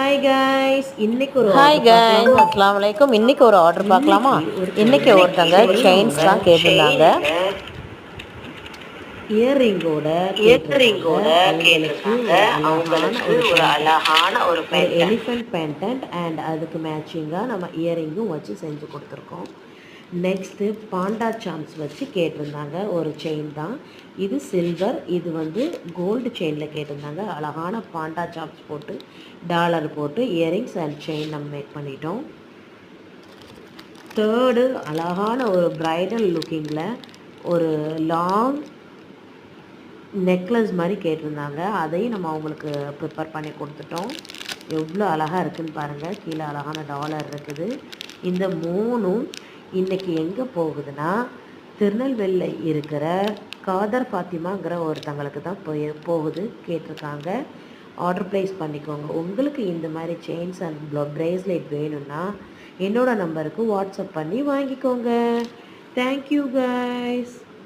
Hi guys, இன்னைக்கு ஒரு hi order guys, பார்க்கலாமா? அஸ்ஸலாமு அலைக்கும். இன்னைக்கு ஒரு ஆர்டர் பார்க்கலாமா? இன்னைக்கு ஒருத்தங்க செயின்ஸ் தான் கேட்டிருந்தாங்க. இயர்ரிங்கோட கேட்டிருந்தாங்க. அவங்களுக்கு ஒரு அழகான ஒரு எலிஃபென்ட் பேண்டன்ட் அண்ட் அதுக்கு மேட்சிங்காக நம்ம இயரிங்கும் வச்சு செஞ்சு கொடுத்துருக்கோம். நெக்ஸ்ட்டு பாண்டா சாம்ஸ் வச்சு கேட்டிருந்தாங்க. ஒரு செயின் தான் இது, சில்வர். இது வந்து கோல்டு செயினில் கேட்டிருந்தாங்க. அழகான பாண்டா சாம்ஸ் போட்டு டாலர் போட்டு இயரிங்ஸ் அண்ட் செயின் நம்ம மேக் பண்ணிட்டோம். தேர்டு அழகான ஒரு ப்ரைடல் லுக்கிங்கில் ஒரு லாங் நெக்லஸ் மாதிரி கேட்டிருந்தாங்க. அதையும் நம்ம அவங்களுக்கு ப்ரிப்பேர் பண்ணி கொடுத்துட்டோம். எவ்வளோ அழகாக இருக்குதுன்னு பாருங்கள். கீழே அழகான டாலர் இருக்குது. இந்த மூணும் இன்றைக்கி எங்கே போகுதுன்னா, திருநெல்வேலியில் இருக்கிற காதர் ஃபாத்திமாங்கிற ஒருத்தங்களுக்கு தான் போகுது. கேட்டிருக்காங்க. ஆர்டர் ப்ளேஸ் பண்ணிக்கோங்க. உங்களுக்கு இந்த மாதிரி செயின்ஸ் அண்ட் ப்ரேஸ்லெட் வேணும்னா என்னோடய நம்பருக்கு வாட்ஸ்அப் பண்ணி வாங்கிக்கோங்க. Thank you guys.